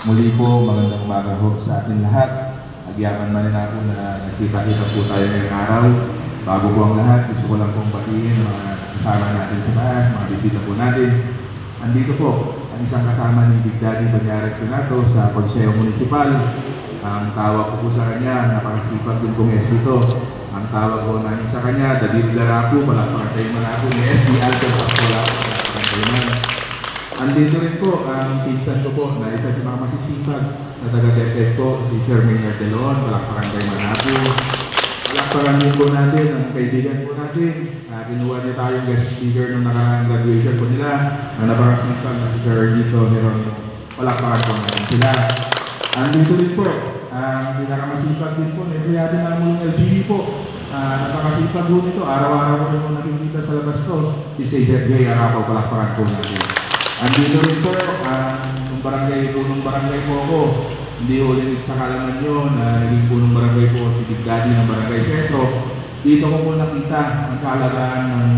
Muli po, magandang umaga po sa ating lahat. Nagyaman man na ako na nagkita-kita po tayo ngayong araw. Bago po ang lahat, gusto ko lang pong batiin ang mga kasama natin sa taas, mga bisita po natin. Andito po, ang isang kasama ni Big Daddy Banyares Donato sa Konseho Municipal. Ang tawag ko po sa kanya, napakasipag din pong SB to. Ang tawag ko namin sa kanya, David Darapo, palakpakan tayo manako ni SB Alto Pascola, palakpakan tayo man. Andito rin po ang pinsan ko po na isa sa mga masisipag na taga-DepEd po, si Sir Maynard Delon, palakpakan tayo manako. Palakpakan din po natin ang kaibigan po natin. Kinuha niya tayong guest speaker nung nakaraang graduation po nila. Ang napakasipag na si Sir Dito Heronimo, palakpakan po natin sila. Andito rin po, ang pinakamasipag din po, empleyado ng mga LGU po. Napakasipag po nito, araw-araw po nito nakikita sa labas to. Si Jeff Gay, araw palakpakan po natin. Andito rin po, nung barangay po ako, hindi ulit sa kalaman nyo na naging punong barangay po si Big Daddy ng Barangay Sentro. Dito ko po nakita ang kahalagaan ng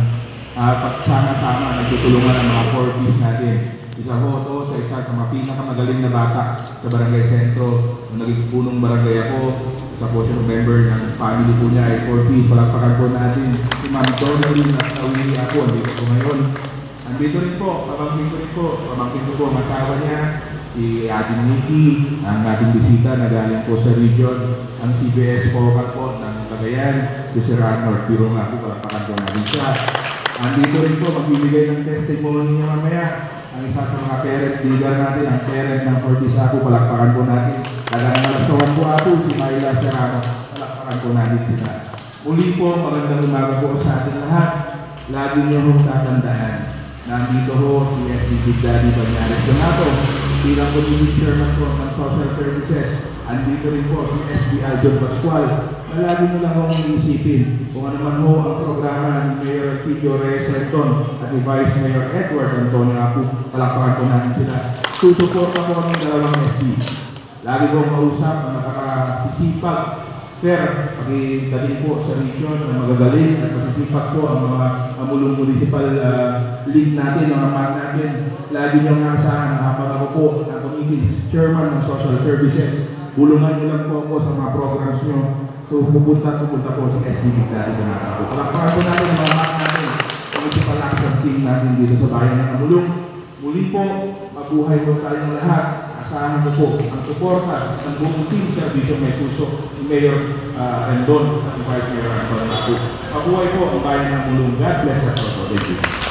pagsama-sama, nagtutulungan ang mga 4Ps natin. Isa po ito sa isa sa mga pinakamagaling na bata sa Barangay Sentro. Nung naging punong barangay ako, isa po siya member ng family po niya ay 4Ps. Palakpakan po natin si Ma'am Donaldine at Awili ako. Andito po ngayon. Andito rin po, pamangkin ko po ang asawa niya, si Ating Nikki, ang ating bisita na galing po sa region, ang CBS Focal po ng Cagayan, si Sir Arnold Piro nga po, palakpakan po natin siya. Andito rin po, magbibigay ng testimony niya mamaya, ang isa sa mga parent leader natin, ang parent ng Fortisa po, palakpakan po natin. Talagang nalasawan po ako, si Myla Serrano, palakpakan po natin sila. Muli po, magandang umaga po sa ating lahat. Lagi niyo hong tatandaan. Nandito ho si SB Big Daddy Banyares Donato, bilang Community Chairman po ng Social Services. Andito rin po si SB Aljon Pascual, na lagi nyo lang hong iisipin kung ano man ho ang programa ni Mayor Pidio Reyes Renton at ni Vice Mayor Edward Antonio Apu. Palakpakan po natin sila. Susuporta po kami dalawang SB. Lagi kong mausap na nakakasisipag. Sir, pagdating po sa region na magagaling at masisipag po ang mga amulong municipal league natin, mga MAC natin. Lagi niyong naasahan habang ako po na committees, chairman ng social services. Bulungan niyo lang po ako sa mga programs niyo. So, pupunta po sa SB Big Daddy Donato. Palakpakan po natin ang mga MAC natin, municipal action team natin dito sa bayan ng Amulong. Muli po, mabuhay po tayong lahat. Asahan ko po ang suporta ng buong team Servisyo May Puso ni Mayor Rendon at ni Vice Mayor Antonio Apu. Mabuhay po ang bayan ng Amulong. God bless us all. Thank you.